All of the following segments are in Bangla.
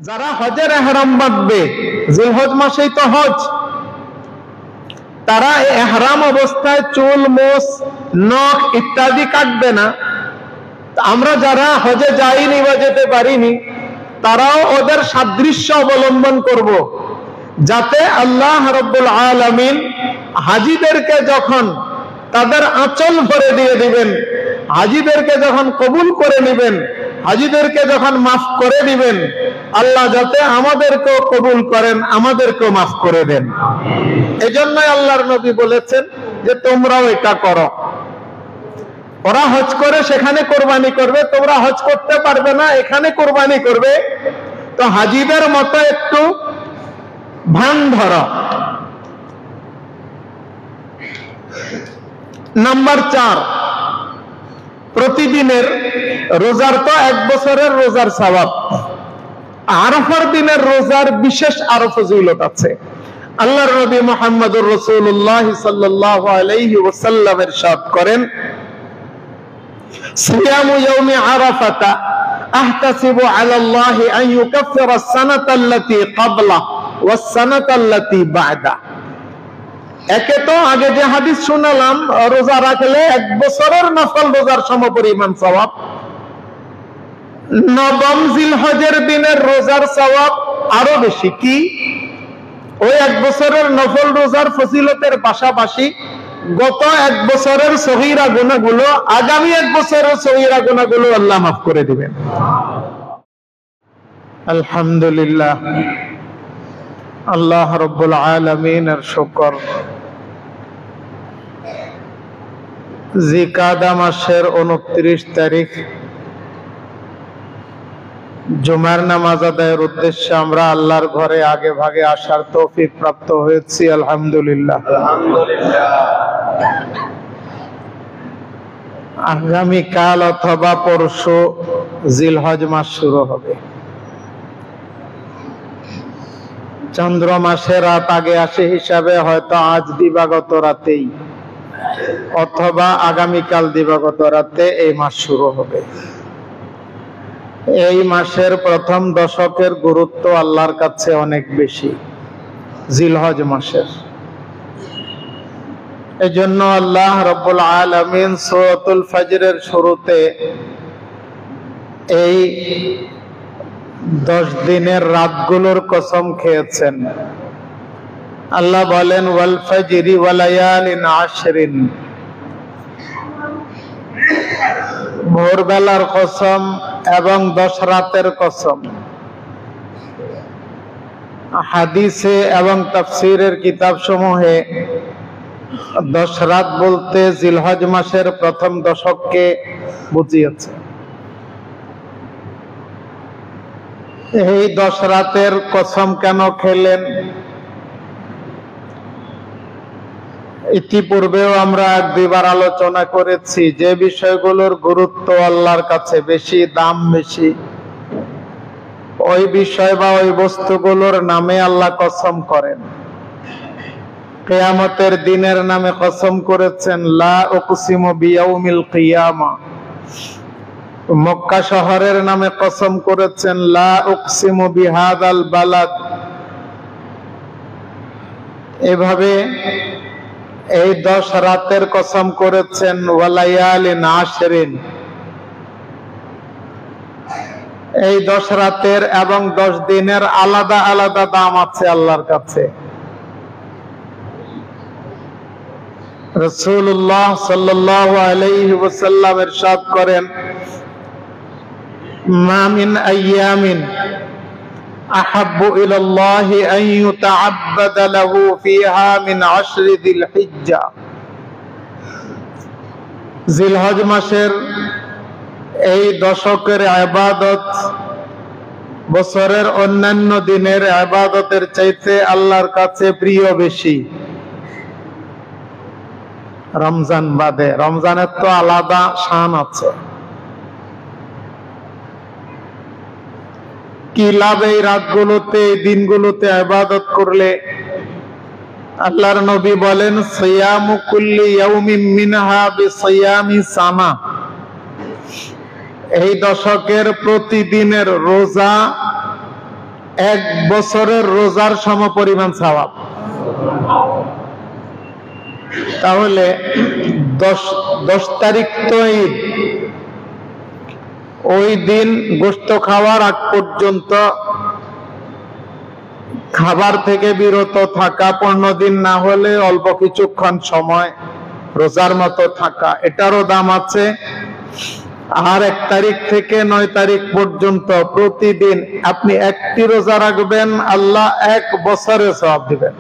যারা হজের এহরাম বাঁধবে, জিলহজ মাসেই তো হজ, তারা এহরাম অবস্থায় চুল, মোছ, নখ ইত্যাদি কাটবে না। আমরা যারা হজে যাইনি বা যেতে পারিনি, তারাও ওদের সাদৃশ্য অবলম্বন করব, যাতে আল্লাহ রাব্বুল আলামিন হাজীদেরকে যখন তাদের আঁচল ভরে দিয়ে দিবেন, হাজীদেরকে যখন কবুল করে নেবেন, হাজীদেরকে যখন মাফ করে দিবেন, আল্লাহ যাতে আমাদেরকেও কবুল করেন, আমাদেরকেও মাফ করে দেন। এজন্যই আল্লাহর নবী বলেছেন যে তোমরাও এটা করো। ওরা হজ করে সেখানে কোরবানি করবে, তোমরা হজ করতে পারবে না, এখানে কোরবানি করবে, তো হাজীদের মতো একটু ভান ধরো। নাম্বার 4, প্রতিদিনের রোজার তো 1 বছরের রোজার সওয়াব। আরাফার দিনের রোজার বিশেষ আরো ফজিলত আছে। আল্লাহর নবী মুহাম্মদুর রাসূলুল্লাহ সাল্লাল্লাহু আলাইহি ওয়াসাল্লাম ইরশাদ করেন, সিয়ামু ইয়াউমি আরাফাতা আহতাসিবু আলাল্লাহি আন ইউকাফিরা আস-সানাতা আল্লাতী ক্বাবলা ওয়াস-সানাতা আল্লাতী বা'দা। একে তো আগে যে হাদিস শুনালাম, রোজা রাখলে 1 বছরের নফল রোজার সমপরিমাণ সওয়াব। 9ম জিলহজের দিনের রোজার সওয়াব আরো বেশি। কি? ওই 1 বছরের নফল রোজার ফজিলতের পাশাপাশি গত 1 বছরের সগীরা গুনাহগুলো, আগামী 1 বছরের সগীরা গুনাহগুলো আল্লাহ মাফ করে দিবেন। আলহামদুলিল্লাহ, আল্লাহ রাব্বুল আলামিনের শুকর। জিলকাদা মাসের 29 তারিখ জুমার নামাজ আদায়ের উদ্দেশ্যে আমরা আল্লাহর ঘরে আগে ভাগে আসার তৌফিক প্রাপ্ত হয়েছি। আলহামদুলিল্লাহ। আগামীকাল অথবা পরশু জিলহজ মাস শুরু হবে। চন্দ্র মাসে রাত আগে আসে হিসাবে হয়তো আজ দিবাগত রাতেই অথবা আগামীকাল দিবাগত রাতে এই মাস শুরু হবে। এই মাসের প্রথম দশকের গুরুত্ব আল্লাহর কাছে অনেক বেশি জিলহজ মাসের। এজন্য আল্লাহ রাব্বুল আলামিন সূরাতুল ফজরের শুরুতে এই 10 দিনের রাতগুলোর কসম খেয়েছেন। আল্লাহ বলেন, ওয়াল ফজরি ওয়া লায়ালিন আশরিন, ভোরবেলার কসম এবং 10 রাতের কসম। হাদিসে এবং তাফসীরের কিতাবসমূহে 10 রাত বলতে জিলহজ মাসের প্রথম দশককে বুঝিয়েছে। এই 10 রাতের কসম কেন খেলেন? ইতিপূর্বেও আমরা 1-2বার আলোচনা করেছি যে বিষয়গুলোর গুরুত্ব আল্লাহর কাছে বেশি, দাম বেশি, ওই বিষয় বা ওই বস্তুগুলোর নামে আল্লাহ কসম করেন। কিয়ামতের দিনের নামে কসম করেছেন, লা উকসিমু বিয়াউমিল কিয়ামা। মক্কা শহরের নামে কসম করেছেন, লা উকসিমু বিহাদাল বালাদ। এভাবে এই 10 রাতের কসম করেছেন, ওয়ালায়ালিন আশরিন। এই 10 রাতের এবং 10 দিনের আলাদা আলাদা দাম আছে আল্লাহর কাছে। রাসূলুল্লাহ সাল্লাল্লাহু আলাইহি ওয়াসাল্লাম ইরশাদ করেন, মা মিন আইয়ামিন আহাব্বু ইলাল্লাহি আন ইউতাআব্বাদা লাহু ফিহা মিন আশরি যিল হিজ্জা। জিলহজ মাসের এই দশকের ইবাদত বছরের অন্যান্য দিনের ইবাদতের চাইতে আল্লাহর কাছে প্রিয় বেশি, রমজান বাদে। রমজানের তো আলাদা শান আছে। কি লাভ এই রাতগুলোতে, এই দিনগুলোতে ইবাদত করলে? আল্লাহর নবী বলেন, সিয়ামু কুল্লি ইয়াউমিন মিনহা বিসিয়ামি সানা। এই দশকের প্রতিদিনের রোজা এক বছরের রোজার সমপরিমাণ সওয়াব। তাহলে 10 তারিখ তো ঈদ, ওই দিন গোশত খাওয়ার আগ পর্যন্ত খাবার থেকে বিরত থাকা, 15 দিন না হলে অল্প কিছুক্ষণ সময় রোজার মতো থাকা, এটারও দাম আছে। আর 1 তারিখ থেকে 9 তারিখ পর্যন্ত প্রতিদিন আপনি একটি রোজা রাখবেন, আল্লাহ 1 বছরের সওয়াব দিবেন।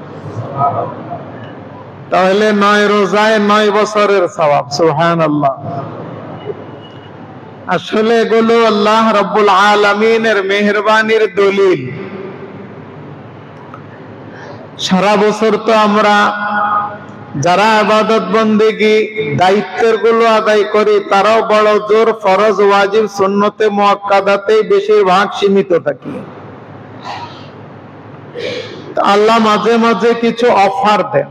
তাহলে 9 রোজায় 9 বছরের সওয়াব। সুবহানাল্লাহ। আসলে এগুলো আল্লাহ রাব্বুল আলামিনের মেহেরবানির দলিল। সারা বছর তো আমরা যারা ইবাদত বন্দেগী দায়িত্বের গুলো আদায় করি, তারাও বড় জোর ফরজ, ওয়াজিব, সুন্নতে মুআক্কাদাতেই বেশিরভাগ সীমিত থাকি। আল্লাহ মাঝে মাঝে কিছু অফার দেন,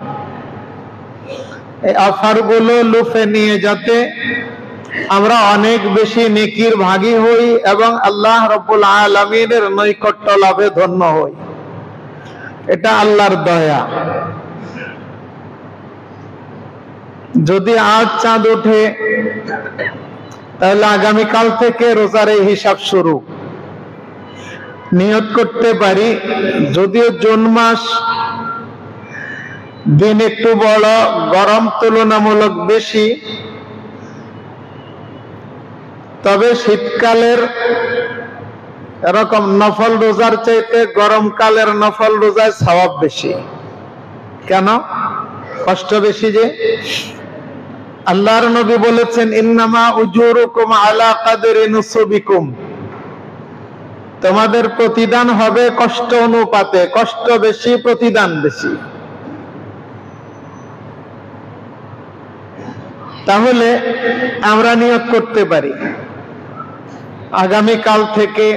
এই অফার গুলো লুফে নিয়ে যাতে আমরা অনেক বেশি নেকির ভাগী হই এবং আল্লাহ রাব্বুল আলামিনের নৈকট্য লাভে ধন্য হই। এটা আল্লাহর দয়া। যদি আজ চাঁদ ওঠে তাহলে আগামীকাল থেকে রোজার এই হিসাব শুরু। নিয়ত করতে পারি, যদিও জুন মাস দিন একটু বড়, গরম তুলনামূলক বেশি, তবে শীতকালের এরকম নফল রোজার চাইতে গরমকালের নফল রোজায় সওয়াব বেশি। কেন? কষ্ট বেশি যে। আল্লাহর নবী বলেছেন, ইন্নামা উজুরুকুম আলা কাদরি নুসুবিকুম, তোমাদের প্রতিদান হবে কষ্ট অনুপাতে, কষ্ট বেশি প্রতিদান বেশি। তাহলে আমরা নিয়ত করতে পারি আগামীকাল থেকে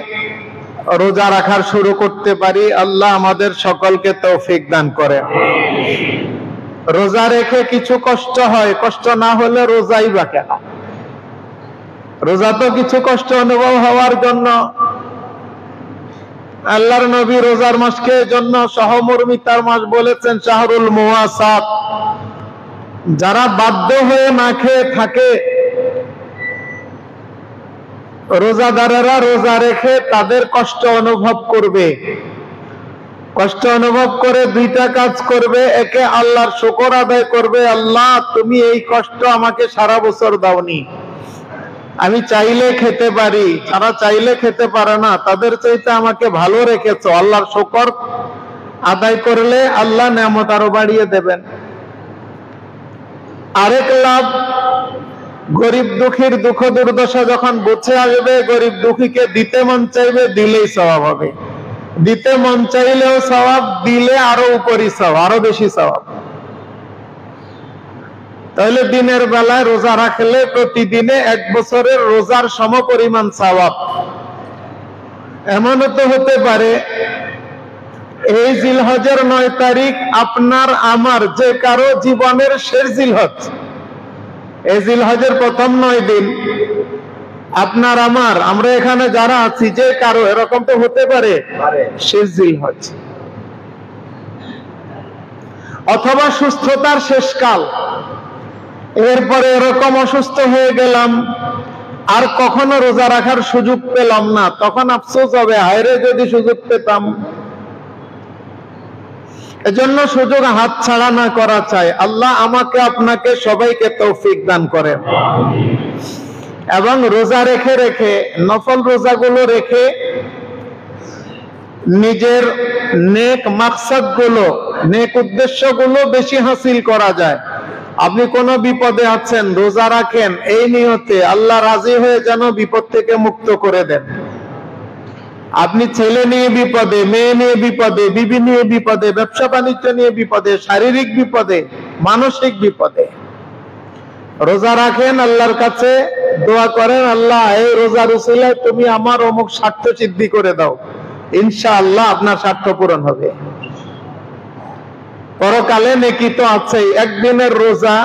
রোজা রাখার শুরু করতে পারি। আল্লাহ আমাদের সকলকে তৌফিক দান করে। রোজা রেখে কিছু কষ্ট হয়, কষ্ট না হলে রোজাই বা কেন? রোজা তো কিছু কষ্ট অনুভব হওয়ার জন্য। আল্লাহর নবী রোজার মাসকে জন্য সহমর্মিতার মাস বলেছেন, শাহরুল মুওয়াসাত। যারা বাধ্য হয়ে না খেয়ে থাকে, রোজাদারেরা রোজা রেখে তাদের কষ্ট অনুভব করবে। কষ্ট অনুভব করে দুইটা কাজ করবে, একে আল্লাহর শুকর আদায় করবে, আল্লাহ তুমি এই কষ্ট আমাকে সারা বছর দাওনি, আমি চাইলে খেতে পারি, যারা চাইলে খেতে পারে না তাদের চাইতে আমাকে ভালো রেখেছো, আল্লাহর শুকর আদায় করলে আল্লাহ নেয়ামত আরো বাড়িয়ে দেবেন। আরেক লাভ, গরিব দুঃখীর দুঃখ দুর্দশা যখন বুঝে আসবে, গরিব দুঃখীকে দিতে মন চাইবে, দিলেই সওয়াব হবে। দিতে মন চাইলেও সওয়াব, দিলে আরো উপরি সওয়াব, আরো বেশি সওয়াব। তাহলে দিনের বেলায় রোজা রাখলে প্রতিদিনে 1 বছরের রোজার সমপরিমাণ সওয়াব। এমনও তো হতে পারে এই জিলহজের 9 তারিখ আপনার আমার যে কারো জীবনের শেষ জিলহজ। এই জিলহজের প্রথম 9 দিন আপনার আমার, আমরা এখানে যারা আছি যে কারো এরকম তো হতে পারে শেষ জিলহজ, অথবা সুস্থতার শেষকাল। এরপরে এরকম অসুস্থ হয়ে গেলাম, আর কখনো রোজা রাখার সুযোগ পেলাম না, তখন আফসোস হবে, হায়রে যদি সুযোগ পেতাম। এজন্য সুযোগ হাতছাড়া না করা চাই। আল্লাহ আমাকে আপনাকে সবাইকে তৌফিক দান করেন। এবং রোজা রেখে রেখে, নফল রোজাগুলো রেখে নিজের নেক মাকসাদ গুলো, নেক উদ্দেশ্য গুলো বেশি হাসিল করা যায়। আপনি কোনো বিপদে আছেন, রোজা রাখেন এই নিয়তে আল্লাহ রাজি হয়ে যেন বিপদ থেকে মুক্ত করে দেন। আপনি ছেলে নিয়ে বিপদে, মেয়ে নিয়ে বিপদে, বিবি নিয়ে বিপদে, ব্যবসা বাণিজ্য নিয়ে বিপদে, শারীরিক বিপদে, মানসিক বিপদে, রোজা রাখেন, আল্লাহর কাছে দোয়া করেন, আল্লাহ এই রোজার উসিলায় তুমি আমার অমুক স্বার্থ সিদ্ধি করে দাও, ইনশাআল্লাহ আপনার স্বার্থ পূরণ হবে। পরকালে নেকি তো আছেই। একদিনের রোজা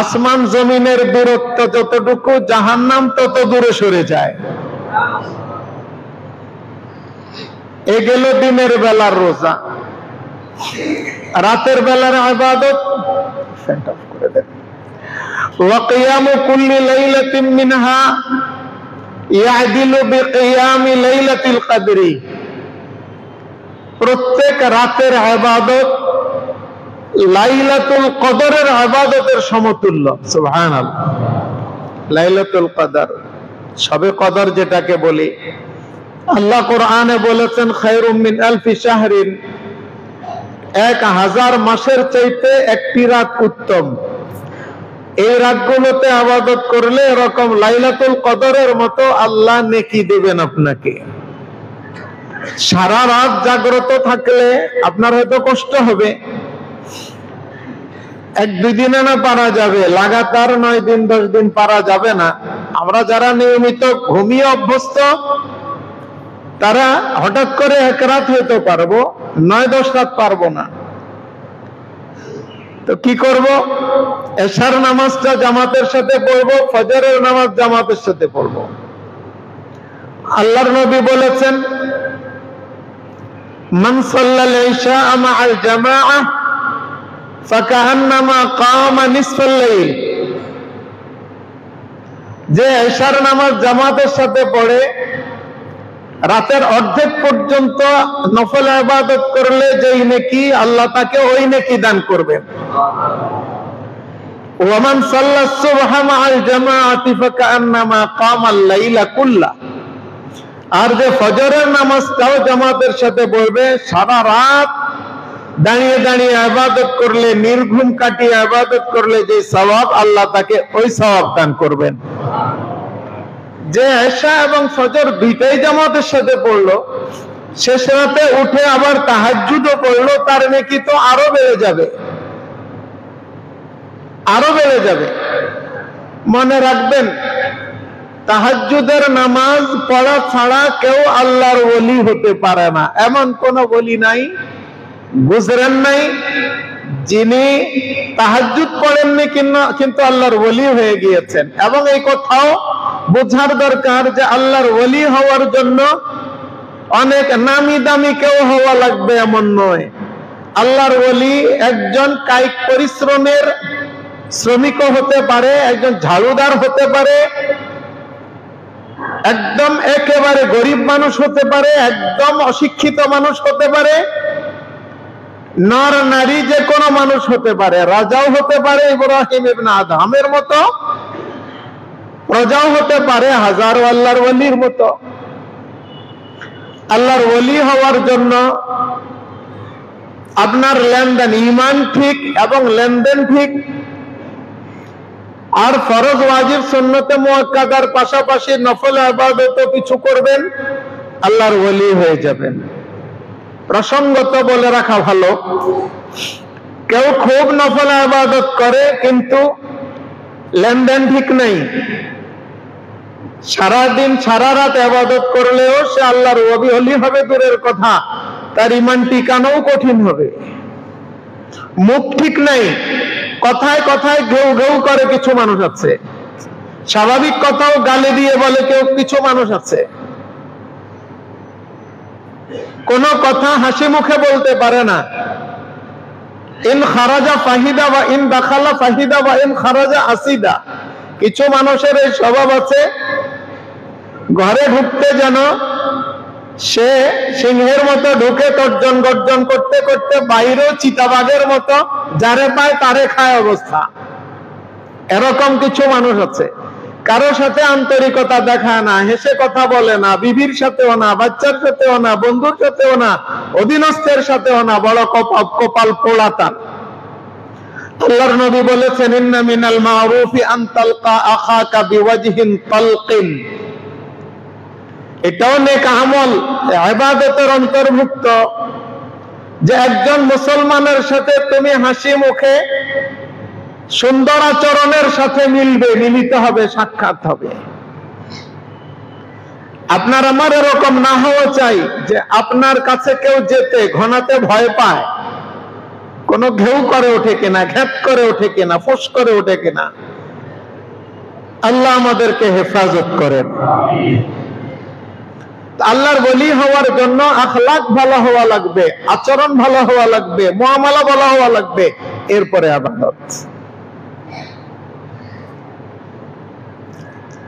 আসমান জমিনের দূরত্ব যতটুকু, জাহান্নাম তত দূরে সরে যায়। এ গেল দিনের বেলার রোজা। রাতের বেলার ইবাদত ফ্যান অফ করে দেন। ওয়া কিয়ামু কুল্লি লাইলাতিন মিনহা ইয়াদিলু বিকিয়ামি লাইলাতিল কদরি, প্রত্যেক রাতের ইবাদত লাইলাতুল কদরের ইবাদতের সমতুল্য। সুবহানাল্লাহ। লাইলাতুল কদর, শবে কদর যেটাকে বলি, আল্লাহ কোরআনে বলেছেন খায়রুম মিন আলফি শাহরিন, 1000 মাসের চাইতে একটি রাত উত্তম। এই রাতগুলোতে ইবাদত করলে এরকম লাইলাতুল কদরের মতো আল্লাহ নেকি দেবেন আপনাকে। সারা রাত জাগ্রত থাকলে আপনার হয়তো কষ্ট হবে, 1-2 দিনে না পারা যাবে, লাগাতার 9 দিন 10 দিন পারা যাবে না। আমরা যারা নিয়মিত ঘুমিয়ে অভ্যস্ত তারা হঠাৎ করে 1 রাত হয়তো পারবো, 9-10 রাত পারবো না। তো কি করব? এশার নামাজটা জামাতের সাথে পড়বো, ফজরের নামাজ জামাতের সাথে পড়বো। আল্লাহর নবী বলেছেন মান সাল্লাল ইশা মা'আল জামাআহ ফাকান্নামা কামা নিসফাল লাইল, যে এশার নামাজ জামাতের সাথে পড়ে রাতের অর্ধেক পর্যন্ত নফল ইবাদত করলে যেই নেকি, আল্লাহ তাকে ওই নেকি দান করবেন। ওয়া মান সাল্লাস সুবহা মা'আল জামাআতি ফাকান্নামা কামাল লাইলা কুল্লা, আর যে ফজরের নামাজটাও জামাতের সাথে পড়বে, সারা রাত দাঁড়িয়ে দাঁড়িয়ে ইবাদত করলে, নির্ঘুম কাটিয়ে ইবাদত করলে যে সওয়াব, আল্লাহ তাকে ওই সওয়াব দান করবেন। যে এশা এবং ফজর দুইটাই জামাতের সাথে পড়লো, শেষ রাতে উঠে আবার তাহাজ্জুদও পড়লো, তার নেকি তো আরো বেড়ে যাবে, আরো বেড়ে যাবে। মনে রাখবেন, তাহাজ্জুদের নামাজ পড়া ছাড়া কেউ আল্লাহর ওলি হতে পারে না। এমন কোন ওলি নাই, গুজরেন নাই, যিনি তাহাজ্জুদ পড়েননি কিন্তু আল্লাহর ওলি হয়ে গিয়েছেন। এবং এই কথাও বোঝার দরকার যে আল্লাহর ওলি হওয়ার জন্য অনেক নামি দামি কেউ হওয়া লাগবে এমন নয়। আল্লাহর ওলি একজন কায়িক পরিশ্রমের শ্রমিকও হতে পারে, একজন ঝাড়ুদার হতে পারে, একদম একেবারে গরিব মানুষ হতে পারে, একদম অশিক্ষিত মানুষ হতে পারে, নর নারী যে কোনো মানুষ হতে পারে, রাজাও হতে পারে, ইব্রাহিম ইবনে আদমের মতো প্রজাও হতে পারে, হাজারো আল্লাহর ওলির মতো। আল্লাহর ওলি হওয়ার জন্য আপনার লেনদেন, ঈমান ঠিক এবং লেনদেন ঠিক, আর ফরজ ওয়াজিব সুন্নতে মুআক্কাদার পাশাপাশি নফল ইবাদতও কিছু করবেন, আল্লাহর ওলি হয়ে যাবেন। প্রসঙ্গত বলে রাখা ভালো, কেউ খুব নফল ইবাদত করে কিন্তু লেনদেন ঠিক নাই, সারাদিন সারা রাত ইবাদত করলেও সে আল্লাহর ওলি হবে দূরের কথা, তার ঈমান টিকানোও কঠিন হবে। মুখ ঠিক নাই, কথায় কথায় ঘেউ ঘেউ করে কিছু মানুষ আছে, স্বাভাবিক কথাও গালি দিয়ে বলে কেউ কিছু মানুষ আছে, কোন কথা হাসি মুখে বলতে পারে না। ইন খারাজা ফাহিদা বা ইন দাখালা ফাহিদা বা ইন খারাজা আসিদা। কিছু মানুষের এই স্বভাব আছে, ঘরে ঢুকতে যেন সে সিংহের মতো ঢুকে তর্জন গর্জন করতে করতে বাইরেও চিতাবাঘের মতো যারে পায় তারে খায় অবস্থা। এরকম কিছু মানুষ আছে, কারো সাথে আন্তরিকতা দেখায় না, হেসে কথা বলে না, বিবির সাথেও না, বাচ্চার সাথেও না, বন্ধুর সাথেও না, অধীনস্থের সাথেও না, বড় কপাল পোড়া তার। আল্লাহর নবী বলেছেন ইন্না মিনাল মারুফি আন তালকা আখাকা বিওয়াজহিন তালকিন, এটাও নেক আমল, ইবাদতের অন্তর্ভুক্ত, যে একজন মুসলমানের সাথে তুমি হাসি মুখে সুন্দর আচরণের সাথে মিলিত হবে, সাক্ষাৎ হবে। আপনার আমার এরকম না হওয়া চাই যে আপনার কাছে কেউ যেতে ঘনাতে ভয় পায়, কোন ঘেউ করে ওঠে কিনা, ঘ্যাপ করে ওঠে কিনা, ফোঁস করে ওঠে কিনা। আল্লাহ আমাদেরকে হেফাজত করেন। আল্লাহর ওলি হওয়ার জন্য আখলাক ভালো হওয়া লাগবে, আচরণ ভালো হওয়া লাগবে, মুআমালা ভালো হওয়া লাগবে, এরপরে ইবাদত।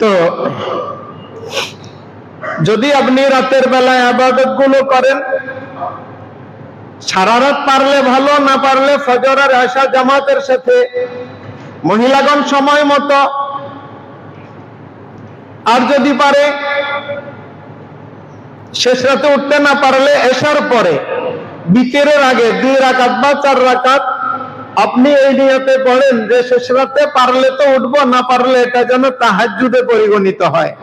তো যদি আপনি রাতের বেলায় ইবাদত গুলো করেন, সারা রাত পারলে ভালো, না পারলে ফজর আর এশা জামাতের সাথে মহিলাগণ সময় মতো, আর যদি পারে শেষ রাতে উঠতে না পারলে এশার পরে বিকেলের আগে 2 রাকাত বা 4 রাকাত আপনি এই নিয়তে পড়েন যে শেষ রাতে পারলে তো উঠবো, না পারলে এটা যেন তাহাজ্জুদে পরিগণিত হয়,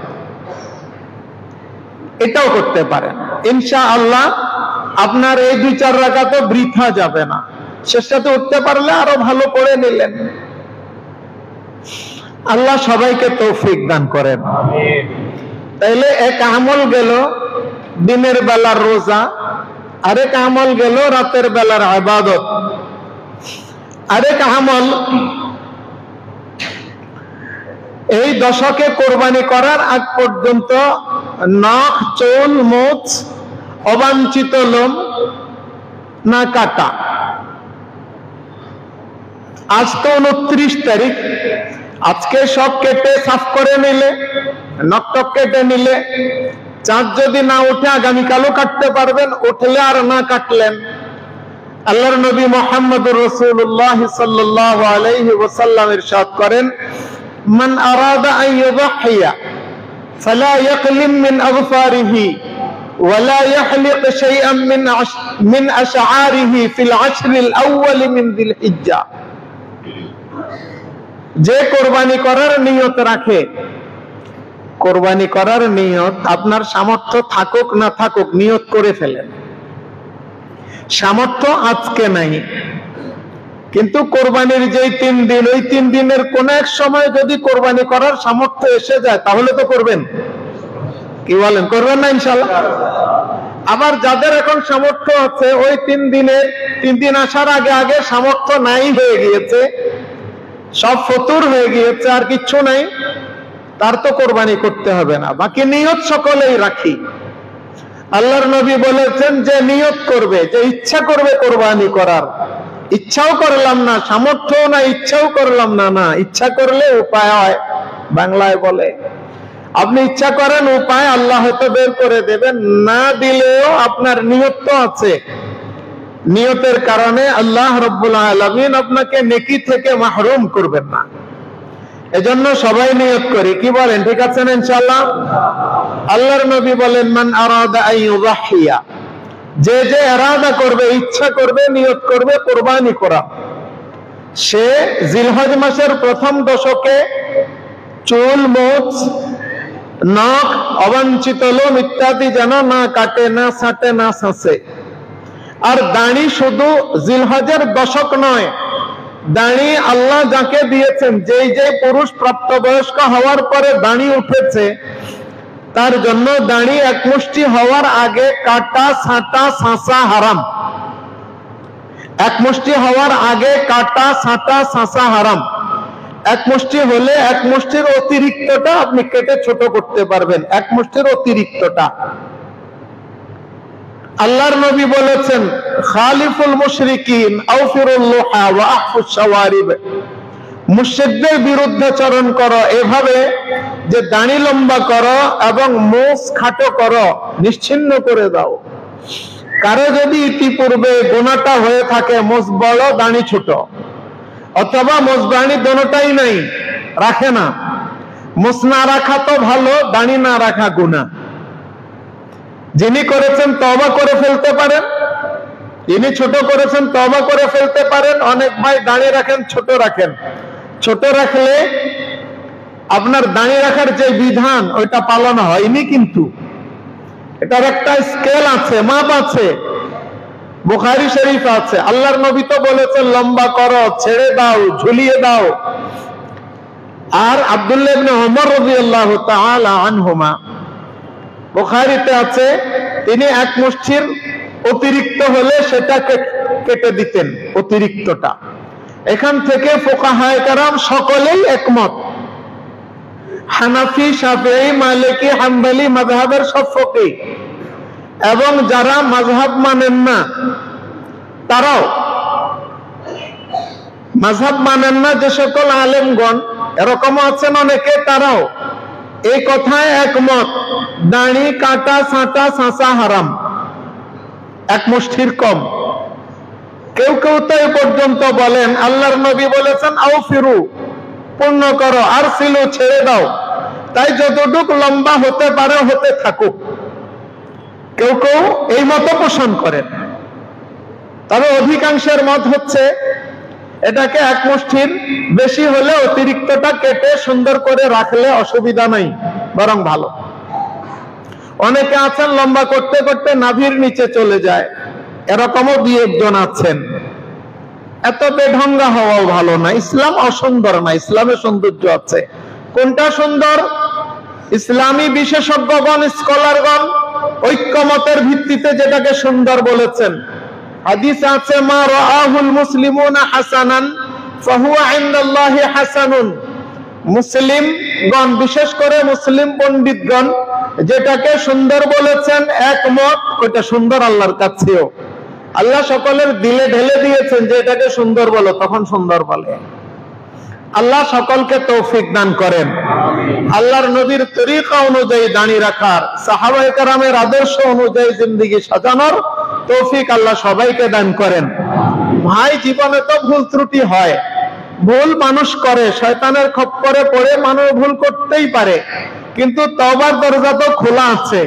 এটাও করতে পারেন। ইনশাআল্লাহ আপনার এই 2-4 রাকাতও বৃথা যাবে না। শেষ রাতে উঠতে পারলে আরো ভালো করে নিলেন। আল্লাহ সবাইকে তৌফিক দান করেন, আমিন। তাইলে এক আমল গেল দিনের বেলার রোজা, আরেক আমল গেল রাতের বেলার ইবাদত, আরেক আমল এই দশকে কোরবানি করার আগ পর্যন্ত নখ, চুল, মুছ, অবাঞ্ছিত লোম না কাটা। আজ তো 29 তারিখ, আজকে সব কেটে সাফ করে নিলে, নখ কেটে নিলে, চাঁদ যদি না উঠে আগামীকালও কাটতে পারবেন, উঠলে আর না কাটলেন। আল্লাহর নবী মুহাম্মদুর রাসূলুল্লাহ সাল্লাল্লাহু আলাইহি ওয়াসাল্লাম ইরশাদ করেন, মান আরাদা আন ইউযহিয়া ফালা ইয়াকলিম মিন আযফারিহি ওয়ালা ইয়াহলিক শাইআন মিন আশআরিহি ফিল আশরিল আউয়াল মিন যিল হিজ্জা। যে কোরবানি করার নিয়ত রাখে, কোরবানি করার নিয়ত আপনার সামর্থ্য থাকুক না থাকুক, নিয়ত করে ফেলেন। সামর্থ্য আজকে নাই, কিন্তু কোরবানির যেই 3 দিন, ওই 3 দিনের কোন এক সময় যদি কোরবানি করার সামর্থ্য এসে যায়, তাহলে তো করবেন। কি বলেন, করবেন না ইনশাআল্লাহ? আবার যাদের এখন সামর্থ্য আছে, ওই 3 দিন আসার আগে আগে সামর্থ্য নাই হয়ে গিয়েছে, সব ফতুর হয়ে গিয়েছে, আর কিচ্ছু নাই, তার তো কোরবানি করতে হবে না। বাকি নিয়ত সকলেই রাখি। আল্লাহর নবী বলেছেন যে নিয়ত করবে, যে ইচ্ছা করবে কোরবানি করার, ইচ্ছাও করলাম না, সামর্থ্যও না, ইচ্ছাও করলাম না, না ইচ্ছা করলে উপায় হয়, বাংলায় বলে। আপনি ইচ্ছা করেন, উপায় আল্লাহ হয়তো বের করে দেবেন, না দিলেও আপনার নিয়ত তো আছে। নিয়তের কারণে আল্লাহ রাব্বুল আলামিন আপনাকে নেকি থেকে মাহরুম করবেন না। এজন্য সবাই নিয়ত করি, কি বলেন, ঠিক আছে না ইনশাআল্লাহ? আল্লাহর নবী বলেন, মান আরাদা আন ইউযহিয়া, যে ইরাদা করবে, ইচ্ছা করবে, নিয়ত করবে কোরবানি করা, সে জিলহজ মাসের প্রথম দশকে চুল, মুছ, নখ, অবাঞ্ছিত লোম ইত্যাদি যেন না কাটে, না ছাটে, না ছাঁচে। আর দাড়ি শুধু জিলহজের দশক নয়, দাড়ি আল্লাহ যাকে দিয়েছেন, যে পুরুষ প্রাপ্তবয়স্ক হওয়ার পরে দাড়ি উঠেছে, তার জন্য দাড়ি এক মুষ্টি হওয়ার আগে কাটা, ছাঁটা, ছাঁচা হারাম। এক মুষ্টি হওয়ার আগে কাটা, ছাঁটা, ছাঁচা হারাম। এক মুষ্টি হলে এক মুষ্টির অতিরিক্তটা আপনি কেটে ছোট করতে পারবেন, এক মুষ্টির অতিরিক্তটা। আল্লাহর নবী বলেছেন, খালিফুল মুশরিকিন আউফিরুল লুহা ওয়া আহফুশ শাওয়ারিব, মুশরিকদের বিরুদ্ধাচরণ করো এভাবে যে দাড়ি লম্বা করো এবং মুছ খাটো করো, নিশ্চিহ্ন করে দাও। কারো যদি ইতিপূর্বে গুনাহটা হয়ে থাকে, মুছ বড় দাড়ি ছোট, অথবা মুছ দাড়ি দোনোটাই নাই, রাখে না, মুছ না রাখা তো ভালো, দাড়ি না রাখা গুনাহ। যিনি করেছেন তওবা করে ফেলতে পারেন, যিনি ছোট করেছেন তওবা করে ফেলতে পারেন। অনেক ভাই দাড়ি রাখেন, ছোট রাখেন। ছোট রাখলে আপনার দাড়ি রাখার যে বিধান, ওইটা পালন হয়নি, কিন্তু এটার একটা স্কেল আছে, মাপ আছে, বুখারী শরীফ আছে। আল্লাহর নবী তো বলেছেন লম্বা করো, ছেড়ে দাও, ঝুলিয়ে দাও। আর আব্দুল্লাহ ইবনে ওমর রাদিয়াল্লাহু তাআলা আনহুমা, বুখারীতে আছে, তিনি এক মুষ্টির অতিরিক্ত হলে সেটাকে কেটে দিতেন, অতিরিক্তটা। এখান থেকে ফুকাহায়ে কেরাম সকলেই একমত। হানাফি, শাফিঈ, মালিকি, হাম্বলি মাযহাবের সব ফকিহ এবং যারা মাযহাব মানেন না তারাও, মাযহাব মানেন না যে সকল আলেমগণ এরকম আছেন অনেকে, তারাও এই কথায় একমত, দাড়ি কাটা, ছাঁটা, ছাঁচা হারাম, এক মুষ্টির কম। কেউ কেউ তো এ পর্যন্ত বলেন আল্লাহর নবী বলেছেন আউফিরু, পূর্ণ করো, আর সিলু, ছেড়ে দাও, তাই যতটুকু লম্বা হতে পারে হতে থাকুক। কেউ কেউ এই মত পোষণ করেন, তবে অধিকাংশের মত হচ্ছে এটাকে এক মুষ্টির বেশি হলে অতিরিক্তটা কেটে সুন্দর করে রাখলে অসুবিধা নাই, বরং ভালো। অনেকে আছেন লম্বা করতে করতে নাভির নিচে চলে যায়, এরকমও দুই একজন আছেন। এত বেঢঙ্গা হওয়াও ভালো না। ইসলাম অসুন্দর না, ইসলামে সৌন্দর্য আছে। কোনটা সুন্দর? ইসলামী বিশেষজ্ঞগণ, স্কলারগণ ঐক্যমতের ভিত্তিতে যেটাকে সুন্দর বলেছেন। হাদিস আছে মা রাআহুল মুসলিমুনা হাসানান ফাহুয়া ইনদাল্লাহি হাসানুন। মুসলিমগণ, বিশেষ করে মুসলিম পণ্ডিতগণ যেটাকে সুন্দর বলেছেন একমত, ওটা সুন্দর আল্লাহর কাছেও। আল্লাহ সকলের দিলে ঢেলে দিয়েছেন যে এটাকে সুন্দর বলো, তখন সুন্দর বলে। আল্লাহ সকলকে তৌফিক দান করেন। আল্লাহর নবীর তরিকা অনুযায়ী দাঁড়িয়ে রাখার, সাহাবায়ে কেরামের আদর্শ অনুযায়ী জিন্দেগি সাজানোর তৌফিক আল্লাহ সবাইকে দান করেন। ভাই, জীবনে তো ভুল ত্রুটি হয়, ভুল মানুষ করে, শয়তানের খপ্পরে পড়ে মানুষ ভুল করতেই পারে, কিন্তু তওবার দরজা তো খোলা আছে।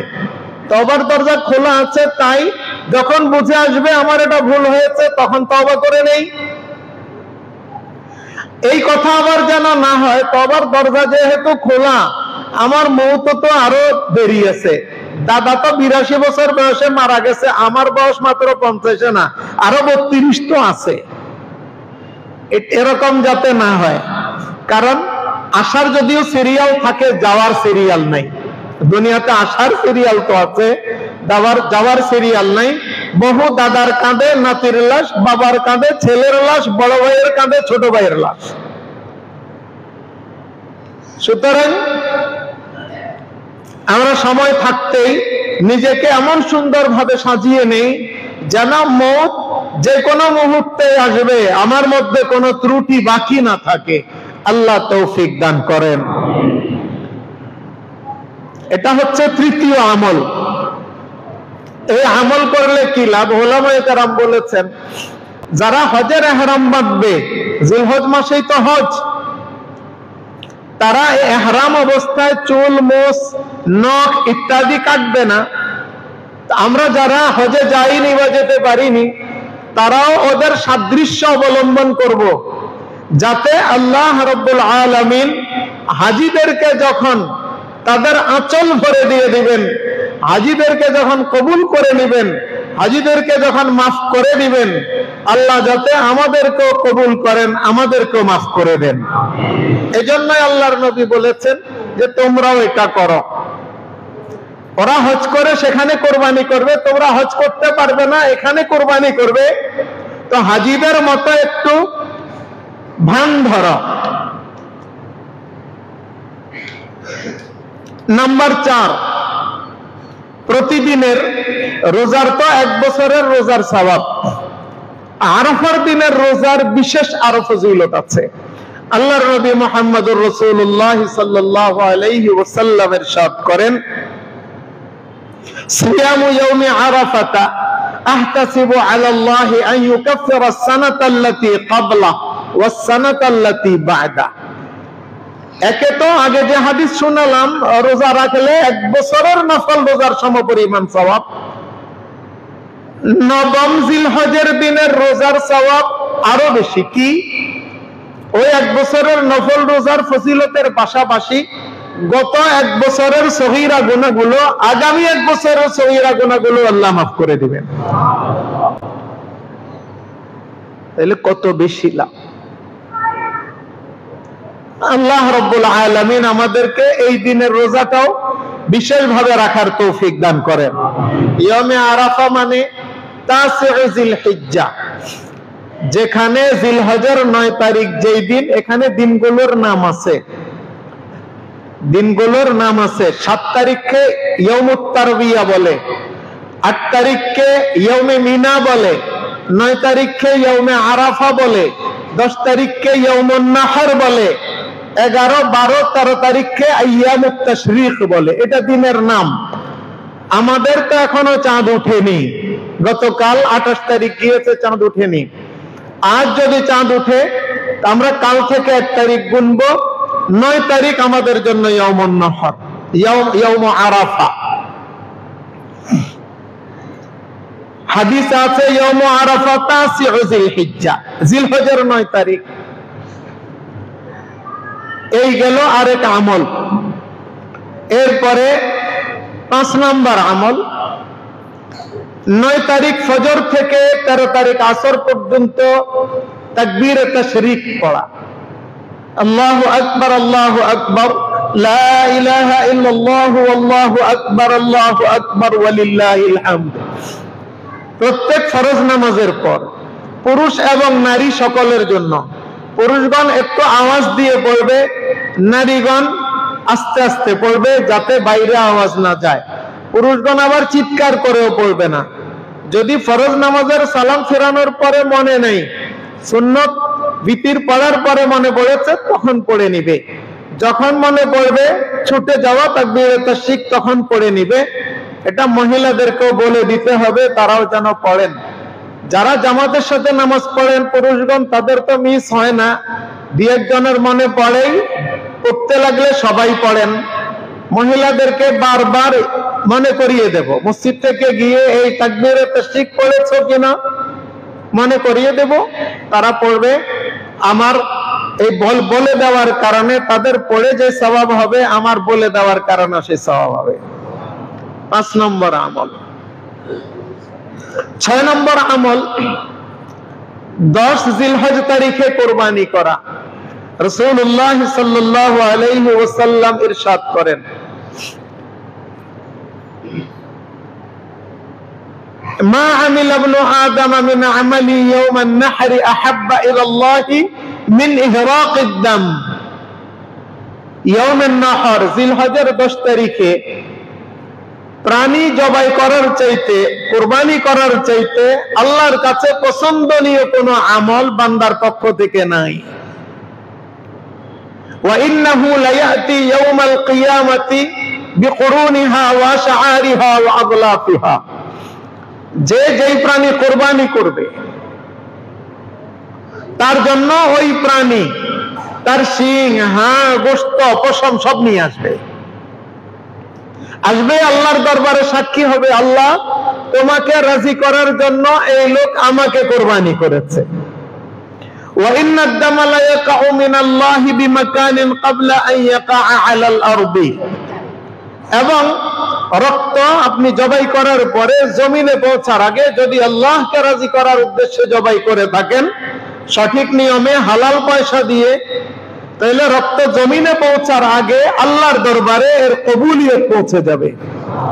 তওবার দরজা খোলা আছে, তাই যখন বুঝে আসবে আমার এটা ভুল হয়েছে, তখন তওবা করে নেই। এই কথা আবার যেন না হয় তওবার দরজা যেহেতু খোলা, আমার মৌত তো আরো দেরি আছে। দাদা তো 82 বছর বয়সে মারা গেছে, আমার বয়স মাত্র 50 না, আরো 32 তো আছে। এরকম যাতে না হয়, কারণ আসার যদিও সিরিয়াল থাকে, যাওয়ার সিরিয়াল নাই। দুনিয়াতে আসার সিরিয়াল তো আছে, যাওয়ার সিরিয়াল নাই। বহু দাদার কাঁধে নাতির লাশ, বাবার কাঁধে ছেলের লাশ, বড় ভাইয়ের কাঁধে ছোট ভাইয়ের লাশ। সুতরাং আমরা সময় থাকতেই নিজেকে এমন সুন্দর ভাবে সাজিয়ে নেই যেন মওত যে কোনো মুহূর্তে আসবে, আমার মধ্যে কোনো ত্রুটি বাকি না থাকে। আল্লাহ তৌফিক দান করেন। এটা হচ্ছে তৃতীয় আমল। এই আমল করলে কি লাভ? উলামায়ে কেরাম বলেছেন, যারা হজের ইহরাম বাঁধবে, জিলহজ মাসেই তো হজ, তারা ইহরাম অবস্থায় চুল, মোছ, নখ ইত্যাদি কাটবে না। আমরা যারা হজে যাইনি বা যেতে পারিনি, তারাও ওদের সাদৃশ্য অবলম্বন করব, যাতে আল্লাহ রাব্বুল আলামিন হাজীদেরকে যখন তাদের আঁচল ভরে দিয়ে দিবেন, হাজীদেরকে যখন কবুল করে নেবেন, হাজীদেরকে যখন মাফ করে দিবেন, আল্লাহ যাতে আমাদেরকেও কবুল করেন, আমাদেরকেও মাফ করে দেন। এজন্যই আল্লাহর নবী বলেছেন যে তোমরাও এটা করো। ওরা হজ করে সেখানে কোরবানি করবে, তোমরা হজ করতে পারবে না, এখানে কোরবানি করবে। তো হাজীদের মতো একটু ভান ধরো। নাম্বার 4, প্রতিদিনের রোজার তো 1 বছরের রোজার সওয়াব। আরাফার দিনের রোজার বিশেষ আরো ফজিলত আছে। আল্লাহর নবী মুহাম্মদুর রাসূলুল্লাহ সাল্লাল্লাহু আলাইহি ওয়াসাল্লাম ইরশাদ করেন, সিয়ামু ইয়াউমি আরাফাতা আহতাসিবু আলাল্লাহি আন ইউকাফিরা আস-সানাতা আল্লাতী ক্বাবলা ওয়াস-সানাতা আল্লাতী বা'দা। একে তো আগে যে হাদিস শুনালাম, রোজা রাখলে 1 বছরের নফল রোজার সমপরিমাণ সওয়াব। নবম জিলহজের দিনের রোজার সওয়াব আরো বেশি। কি? ওই 1 বছরের নফল রোজার ফজিলতের পাশাপাশি গত 1 বছরের সগীরা গুনাহগুলো আগামী 1 বছরের সগীরা গুনাহগুলো আল্লাহ মাফ করে দিবেন। তাহলে কত বেশি লাভ! আল্লাহ রাব্বুল আলামিন আমাদেরকে এই দিনের রোজাটাও বিশেষভাবে রাখার তৌফিক দান করেন। ইয়ামে আরাফা মানে তাসিউ জিলহিজ্জা, যেখানে জিলহজের 9 তারিখ যেই দিন, এখানে দিনগুলোর নাম আছে। দিনগুলোর নাম আছে। 7 তারিখকে ইয়ৌমুত তারবিয়া বলে, 8 তারিখকে ইয়ৌমে মিনা বলে, 9 তারিখকে ইয়ৌমে আরাফা বলে, 10 তারিখকে ইয়ৌমুন নাহর বলে, 11, 12, 13 তারিখকে আইয়ামুত তাশরীক বলে। এটা দিনের নাম। আমাদের তো এখনো চাঁদ উঠেনি। গতকাল 28 তারিখ গিয়েছে, চাঁদ উঠেনি। আজ যদি চাঁদ উঠে আমরা কাল থেকে 1 তারিখ গুনবো। 9 তারিখ আমাদের জন্য ইয়ৌমুন নাহর, ইয়ৌম আরাফা। হাদিস আছে ইয়ৌম আরাফা তাসিউ জিলহিজ্জা, জিলহজের 9 তারিখ। এই গেল আরেক আমল। এরপরে 5 নম্বর আমল, 9 তারিখ ফজর থেকে 13 তারিখ আসর পর্যন্ত তাকবীরে তাশরীক পড়া। আল্লাহু আকবার, আল্লাহু আকবার, লা ইলাহা ইল্লাল্লাহু আল্লাহু আকবার ওয়ালিল্লাহিল হামদ। প্রত্যেক ফরজ নামাজের পর পুরুষ এবং নারী সকলের জন্য। পুরুষগণ একটু আওয়াজ দিয়ে পড়বে, নারীগণ আস্তে আস্তে পড়বে যাতে বাইরে আওয়াজ না যায়। পুরুষগণ আবার চিৎকার করেও পড়বে না। যদি ফরজ নামাজের সালাম ফেরানোর পরে মনে নেই, সুন্নত বিতির পড়ার পরে মনে পড়েছে, তখন পড়ে নিবে। যখন মনে পড়বে ছুটে যাওয়া তাকবীরে তাশরীক, তখন পড়ে নিবে। এটা মহিলাদেরকেও বলে দিতে হবে, তারাও যেন পড়েন। যারা জামাতের সাথে নামাজ পড়েন পুরুষগণ, তাদের তো মিস হয় না, 2-1 জনের মনে পড়েই, পড়তে লাগলে সবাই পড়েন। মহিলাদেরকে বারবার মনে করিয়ে দেব, মসজিদ থেকে গিয়ে এই তাকবীরে তাশরীক পড়েছো কিনা মনে করিয়ে দেব, তারা পড়বে। আমার এই বলে দেওয়ার কারণে তাদের পড়ে যে সওয়াব হবে, আমার বলে দেওয়ার কারণে সেই সওয়াব হবে। 5 নম্বর আমল। 6 নম্বর আমল, 10 জিলহজ তারিখে কুরবানি করা। রাসূলুল্লাহ সাল্লাল্লাহু আলাইহি ওয়াসাল্লাম ইরশাদ করেন, মা আমিলা ইবনু আদম মিন আমালি ইয়াওমান নাহরি আহাব্বা ইলাল্লাহি মিন ইহরাকিদ দাম। ইয়াওমুন নাহর, জিলহজের 10 তারিখে প্রাণী জবাই করার চাইতে, কুরবানি করার চাইতে আল্লাহর কাছে পছন্দনীয় কোনো আমল বান্দার পক্ষ থেকে নাই। ওয়া ইন্নাহু লায়াতি ইয়াওমাল কিয়ামাতি বিকুরুনিহা ওয়া শাআরিহা ওয়া আগলাফিহা। যে যেই প্রাণী কুরবানি করবে তার জন্য ওই প্রাণী তার শিং, হাড়, গোশত, পশম সব নিয়ে আসবে। আল্লাহর দরবারে সাক্ষী হবে, আল্লাহ তোমাকে রাজি করার জন্য এই লোক আমাকে কুরবানি করেছে। ওয়া ইন্নাদ দামা লা ইয়াকাউ মিনাল্লাহি বিমাকানিন ক্বাবলা আন ইয়াকাআ আলাল আরদি। এবং রক্ত আপনি জবাই করার পরে জমিনে পৌঁছার আগে যদি আল্লাহকে রাজি করার উদ্দেশ্যে জবাই করে থাকেন, সঠিক নিয়মে হালাল পয়সা দিয়ে, তাহলে রক্ত জমিনে পৌঁছার আগে আল্লাহর দরবারে এর কবুলিয়ত পৌঁছে যাবে,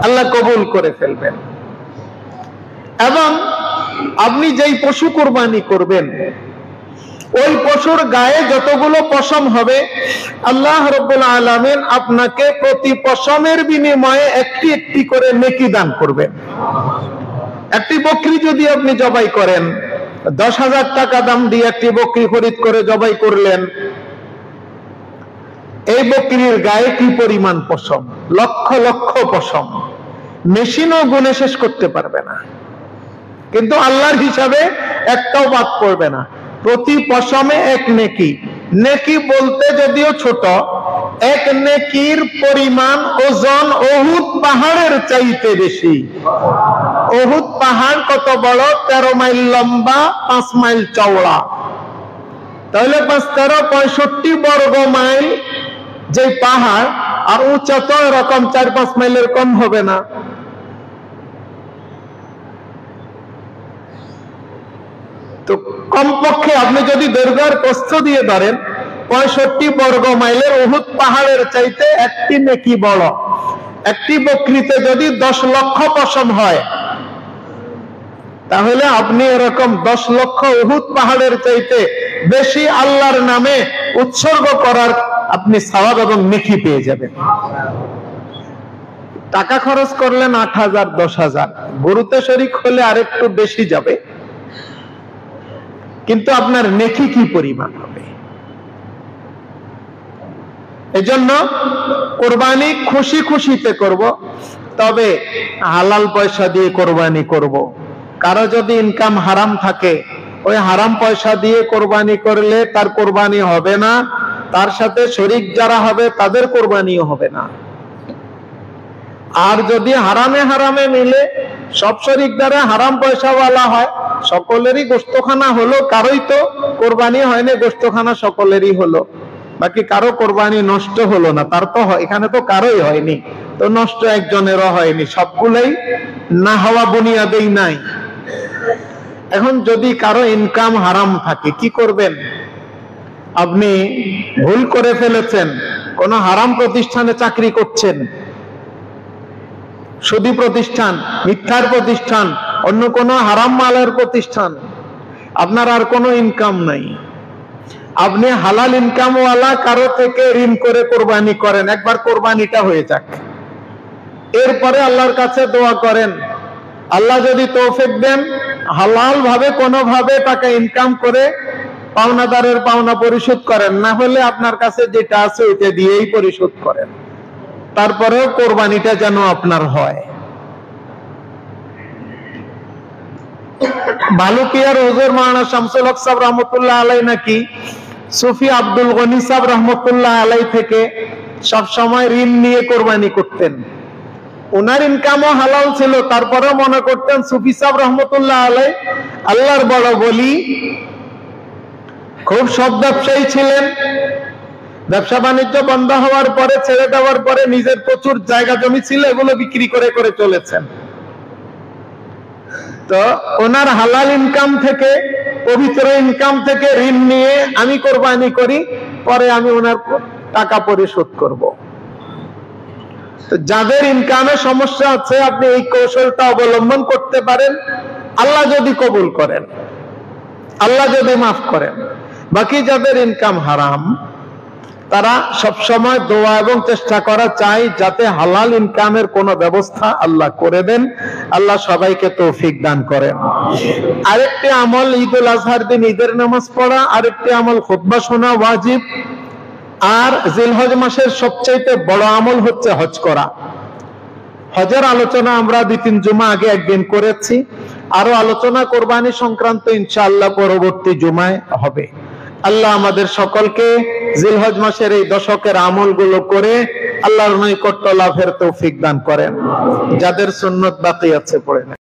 আল্লাহ কবুল করে ফেলবেন। এবং আপনি যেই পশু কুরবানি করবেন ওই পশুর গায়ে যতগুলো পশম হবে, আল্লাহ রাব্বুল আলামিন আপনাকে প্রতি পশমের বিনিময়ে একটি একটি করে নেকি দান করবেন। একটি বকরি যদি আপনি জবাই করেন, 10,000 টাকা দাম দিয়ে একটি বকরি খরিদ করে জবাই করলেন, এই বকরির গায়ে কি পরিমাণ পশম, লক্ষ লক্ষ পশম, মেশিনও গুণে শেষ করতে পারবে না। কিন্তু আল্লাহর হিসাবে একটাও বাদ পড়বে না। প্রতি পশমে এক নেকি। নেকি বলতে যদিও ছোট, এক নেকির পরিমাণ ওজন উহুদ পাহাড়ের চাইতে বেশি। উহুদ পাহাড় কত বড়? 13 মাইল লম্বা, 5 মাইল চওড়া। তাহলে 5, 13, 65 বর্গ মাইল যে পাহাড়, আর উচ্চতা তো এরকম 4-5 মাইলের কম হবে না। তো কমপক্ষে আপনি যদি দৈর্ঘ্যের প্রস্থ দিয়ে ধরেন 65 বর্গ মাইলের উহুদ পাহাড়ের চাইতে একটি নেকি বড়। একটি বকরিতে যদি 10 লক্ষ পশম হয়, তাহলে আপনি এরকম 10 লক্ষ উহুদ পাহাড়ের চাইতে বেশি আল্লাহর নামে উৎসর্গ করার আপনি সওয়াব এবং নেকি পেয়ে যাবেন। টাকা খরচ করলেন 8,000 10,000, গরুতে শরীক হলে আরেকটু বেশি যাবে, কিন্তু আপনার নেকি কি পরিমাণ হবে? এজন্য কোরবানি খুশি খুশিতে করব, তবে হালাল পয়সা দিয়ে কোরবানি করব। কারো যদি ইনকাম হারাম থাকে, ওই হারাম পয়সা দিয়ে কোরবানি করলে তার কোরবানি হবে না, তার সাথে শরীক যারা হবে তাদের কোরবানিও হবে না। আর যদি হারামে হারামে মিলে সব শরীক দ্বারা হারাম পয়সাওয়ালা হয়, সকলেরই গোশতখানা হলো, কারোই তো কোরবানি হয়নি, গোশতখানা সকলেরই হলো, বাকি কারো কোরবানি নষ্ট হলো না, তার তো এখানে তো কারোই হয়নি, তো নষ্ট একজনেরও হয়নি, সবগুলাই না হওয়া বুনিয়াদেই নাই। এখন যদি কারো ইনকাম হারাম থাকে কি করবেন? আপনি ভুল করে ফেলেছেন, কোন হারাম প্রতিষ্ঠানে চাকরি করছেন, সুদী প্রতিষ্ঠান, মিথ্যার প্রতিষ্ঠান, অন্য কোন হারাম মালের প্রতিষ্ঠান, আপনার আর কোনো ইনকাম নাই, আপনি হালাল ইনকাম ওয়ালা কারো থেকে ঋণ করে কোরবানি করেন, একবার কোরবানিটা হয়ে যাক, এরপরে আল্লাহর কাছে দোয়া করেন, আল্লাহ যদি তৌফিক দেন হালাল ভাবে কোনোভাবে টাকা ইনকাম করে পাওনাদারের পাওনা পরিশোধ করেন, না হলে আপনার কাছে যেটা আছে ওইটা দিয়েই পরিশোধ করেন, তারপরেও কোরবানিটা যেন আপনার হয়। ভালুকিয়ার হুজুর মাওলানা শামসুল হক সাহেব রহমতুল্লাহ আলাই নাকি সুফি আব্দুল গনি সাহেব রহমতুল্লাহ আলাই থেকে সব সময় ঋণ নিয়ে কোরবানি করতেন। ওনার ইনকামও হালাল ছিল, তারপরেও মনে করতেন সুফি সাহেব রহমতুল্লাহ আলাই আল্লাহর বড় বলি, খুব সৎ ব্যবসায়ী ছিলেন, ব্যবসা বাণিজ্য বন্ধ হওয়ার পরে, ছেড়ে দেওয়ার পরে নিজের প্রচুর জায়গা জমি ছিল, এগুলো বিক্রি করে করে চলেছেন। তো ওনার হালাল ইনকাম থেকে, পবিত্র ইনকাম থেকে ঋণ নিয়ে আমি কোরবানি করি, পরে আমি ওনার টাকা পরিশোধ করব। তো যাদের ইনকামে সমস্যা আছে আপনি এই কৌশলটা অবলম্বন করতে পারেন, আল্লাহ যদি কবুল করেন, আল্লাহ যদি মাফ করেন। বাকি যাদের ইনকাম হারাম তারা সবসময় দোয়া এবং চেষ্টা করা চাই যাতে হালাল ইনকামের কোনো ব্যবস্থা আল্লাহ করে দেন। আল্লাহ সবাইকে তৌফিক দান করেন। আরেকটি আমল ঈদুল আজহার দিন ঈদের নামাজ পড়া, আরেকটি আমল খুতবা শোনা ওয়াজিব, আর জিলহজ মাসের সবচেয়ে বড় আমল হচ্ছে হজ করা। হজের আলোচনা আমরা 2-3 জুমা আগে একদিন করেছি, আরো আলোচনা কোরবানি সংক্রান্ত ইনশাআল্লাহ পরবর্তী জুমায় হবে। আল্লাহ আমাদের সকলকে জিলহজ মাসের এই দশকের আমলগুলো করে আল্লাহর নৈকট্য লাভের তৌফিক দান করেন। যাদের সুন্নত বাকি আছে পড়ে নেন।